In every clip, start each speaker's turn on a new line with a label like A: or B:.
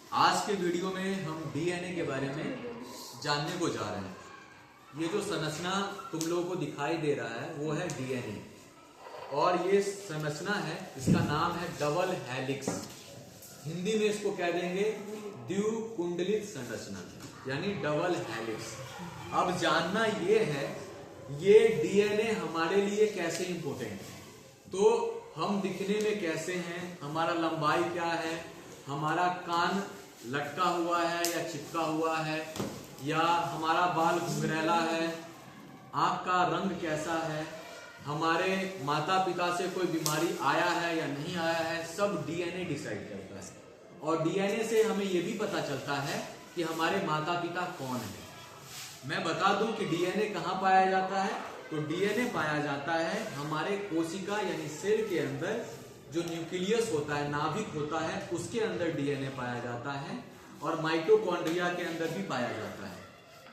A: आज के वीडियो में हम डीएनए के बारे में जानने को जा रहे हैं। ये जो संरचना तुम लोगों को दिखाई दे रहा है वो है डीएनए, और ये संरचना है, इसका नाम है डबल हेलिक्स। हिंदी में इसको कह देंगे द्विकुंडलित संरचना, यानी डबल हेलिक्स। अब जानना ये है ये डीएनए हमारे लिए कैसे इंपॉर्टेंट है। तो हम दिखने में कैसे हैं, हमारा लंबाई क्या है, हमारा कान लटका हुआ है या चिपका हुआ है, या हमारा बाल घुंघरैला है, आंख का रंग कैसा है, हमारे माता पिता से कोई बीमारी आया है या नहीं आया है, सब डीएनए डिसाइड करता है। और डीएनए से हमें यह भी पता चलता है कि हमारे माता पिता कौन है। मैं बता दूं कि डीएनए कहां पाया जाता है। तो डीएनए पाया जाता है हमारे कोशिका यानी सेल के अंदर, जो न्यूक्लियस होता है, नाभिक होता है, उसके अंदर डीएनए पाया जाता है, और माइटोकॉन्ड्रिया के अंदर भी पाया जाता है।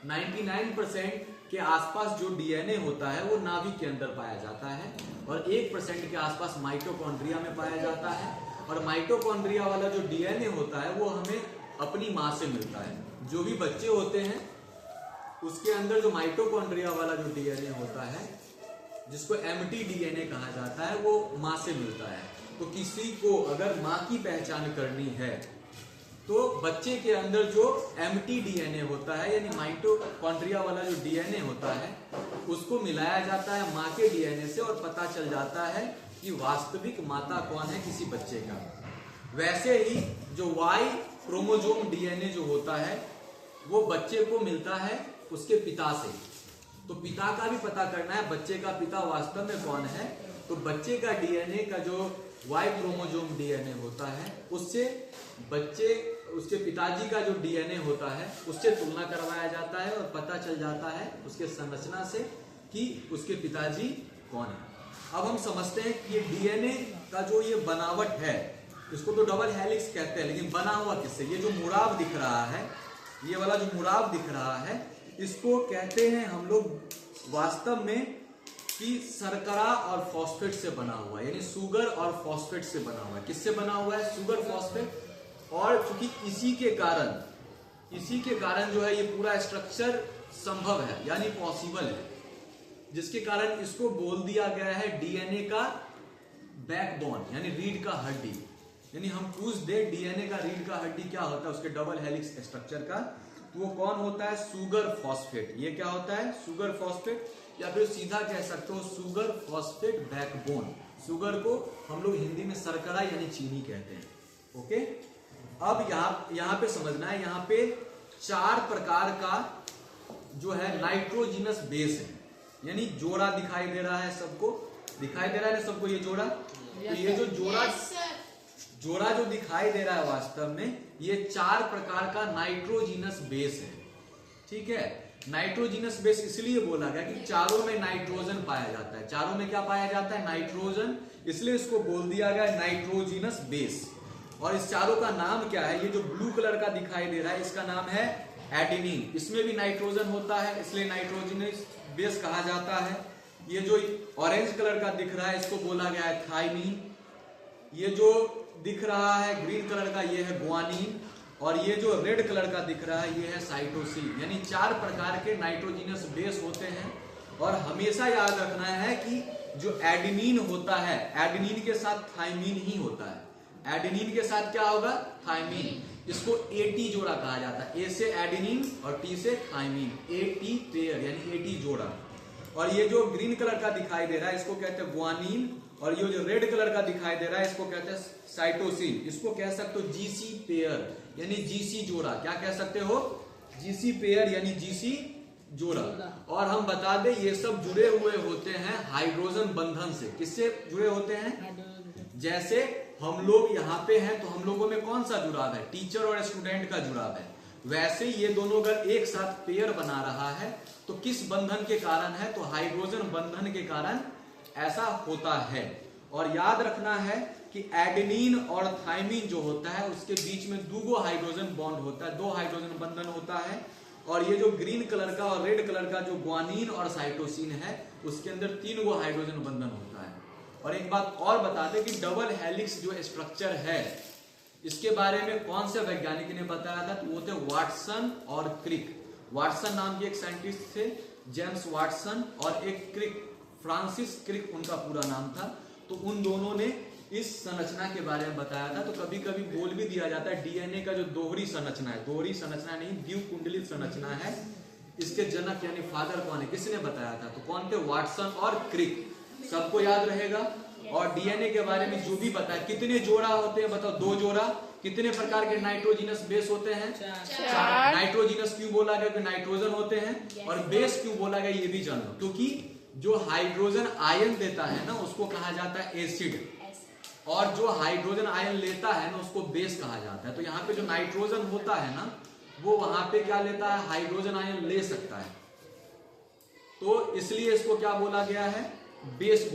A: 99% के आसपास जो डीएनए होता है वो नाभिक के अंदर पाया जाता है, और 1% के आसपास माइटोकॉन्ड्रिया में पाया जाता है। और माइटोकॉन्ड्रिया वाला जो डीएनए होता है वो हमें अपनी माँ से मिलता है। जो भी बच्चे होते हैं उसके अंदर जो माइटोकॉन्ड्रिया वाला जो डीएनए होता है, जिसको एमटी डीएनए कहा जाता है, वो माँ से मिलता है। तो किसी को अगर माँ की पहचान करनी है तो बच्चे के अंदर जो एमटी डीएनए होता है, यानी माइटोकॉन्ड्रिया वाला जो डीएनए होता है, उसको मिलाया जाता है माँ के डीएनए से, और पता चल जाता है कि वास्तविक माता कौन है किसी बच्चे का। वैसे ही जो वाई क्रोमोजोम डीएनए जो होता है वो बच्चे को मिलता है उसके पिता से। तो पिता का भी पता करना है बच्चे का पिता वास्तव में कौन है। तो बच्चे का डीएनए का जो वाई क्रोमोजोम डीएनए होता है उससे उसके पिताजी का जो डीएनए होता है उससे तुलना करवाया जाता है, और पता चल जाता है उसके संरचना से कि उसके पिताजी कौन है। अब हम समझते हैं कि ये डीएनए का जो ये बनावट है, इसको तो डबल हेलिक्स कहते हैं, लेकिन बना हुआ किससे? ये जो मुराब दिख रहा है, ये वाला जो मुराब दिख रहा है, इसको कहते हैं हम लोग वास्तव में कि शर्करा और फॉस्फेट से बना हुआ है, यानी शुगर और फॉस्फेट से बना हुआ है। किससे बना हुआ है? Sugar, phosphate. और चूंकि इसी के कारण जो है ये पूरा स्ट्रक्चर संभव है, यानी पॉसिबल है, जिसके कारण इसको बोल दिया गया है डीएनए का बैकबोन, यानी रीढ़ का हड्डी। यानी हम पूछ दे डीएनए का रीढ़ का हड्डी क्या होता है उसके डबल हेलिक्स स्ट्रक्चर का, तो वो कौन होता है? Sugar phosphate. ये क्या होता है? शुगर फॉस्फेट, या फिर सीधा कह सकते हो शुगर फॉस्फेट बैकबोन। शुगर को हम लोग हिंदी में शर्करा यानी चीनी कहते हैं। ओके, अब यहाँ पे समझना है, यहाँ पे 4 प्रकार का जो है नाइट्रोजिनस बेस है, यानी जोड़ा दिखाई दे रहा है सबको, दिखाई दे रहा है ना सबको ये जोड़ा। तो ये जो जोड़ा जो दिखाई दे रहा है वास्तव में ये 4 प्रकार का नाइट्रोजिनस बेस है। ठीक है, नाइट्रोजिनस बेस इसलिए बोला गया कि चारों में नाइट्रोजन पाया जाता है। चारों में क्या पाया जाता है? नाइट्रोजन, इसलिए इसको बोल दिया गया नाइट्रोजिनस बेस। और इस चारों का नाम क्या है? ये जो ब्लू कलर का दिखाई दे रहा है इसका नाम है एडेनिन। इसमें भी नाइट्रोजन होता है, इसलिए नाइट्रोजिनस बेस कहा जाता है। ये जो ऑरेंज कलर का दिख रहा है इसको बोला गया है थाइमीन। ये जो दिख रहा है ग्रीन कलर का ये है ग्वानिन, और ये जो रेड कलर का दिख रहा है ये है साइटोसिन। यानी 4 प्रकार के नाइट्रोजिनस बेस होते हैं। और हमेशा याद रखना है कि जो एडेनिन होता है, एडेनिन के साथ थाइमीन ही होता है। एडेनिन के साथ क्या होगा? थाइमीन। इसको एटी जोड़ा कहा जाता है। ए से एडेनिन और टी से थाइमीन, एटी पेयर यानी एटी जोड़ा। और ये जो ग्रीन कलर का दिखाई दे रहा है इसको कहते हैं ग्वानिन, और ये जो रेड कलर का दिखाई दे रहा है इसको कहते हैं साइटोसिन। इसको कह सकते हो जीसी पेयर यानी जीसी जोड़ा। क्या कह सकते हो? जीसी पेयर यानी जीसी जोड़ा। और हम बता दें ये सब जुड़े हुए होते हैं हाइड्रोजन बंधन से। किससे जुड़े होते हैं? जैसे हम लोग यहाँ पे हैं तो हम लोगों में कौन सा जुड़ाव है? टीचर और स्टूडेंट का जुड़ाव है। वैसे ये दोनों अगर एक साथ पेयर बना रहा है तो किस बंधन के कारण है? तो हाइड्रोजन बंधन के कारण ऐसा होता है। और याद रखना है कि एडेनिन और थाइमीन जो होता है उसके बीच में 2 हाइड्रोजन बॉन्ड होता है, 2 हाइड्रोजन बंधन होता है। और ये जो ग्रीन कलर का और रेड कलर का जो ग्वानिन और साइटोसिन है उसके अंदर 3 हाइड्रोजन बंधन होता है। और एक बात और बता दें कि डबल हेलिक्स जो स्ट्रक्चर है इसके बारे में कौन से वैज्ञानिक ने बताया था? तो वो थे वाटसन और क्रिक। वाटसन नाम के एक साइंटिस्ट थे, जेम्स वाटसन, और एक क्रिक, फ्रांसिस क्रिक उनका पूरा नाम था। तो उन दोनों ने इस संरचना के बारे में बताया था। तो कभी कभी बोल भी दिया जाता है डीएनए का जो दोहरी संरचना है, दोहरी संरचना नहीं, द्विकुंडलित संरचना है, इसके जनक यानी फादर कौन है, किसने बताया था? तो कौन थे? वाटसन और क्रिक। सबको याद रहेगा। और डीएनए के बारे में जो भी पता है, कितने जोड़ा होते हैं बताओ? 2 जोड़ा। कितने प्रकार के नाइट्रोजिनस बेस होते हैं? 4। नाइट्रोजिनस क्यों बोला गया? क्योंकि नाइट्रोजन होते हैं। और बेस क्यों बोला गया ये भी जान लो, क्योंकि जो हाइड्रोजन आयन देता है ना उसको कहा जाता है एसिड, और जो हाइड्रोजन आयन लेता है ना उसको बेस कहा जाता है। तो यहाँ पे जो नाइट्रोजन होता है ना वो वहां पे क्या लेता है? हाइड्रोजन आयन ले सकता है। तो इसलिए इसको क्या बोला गया है? बेस।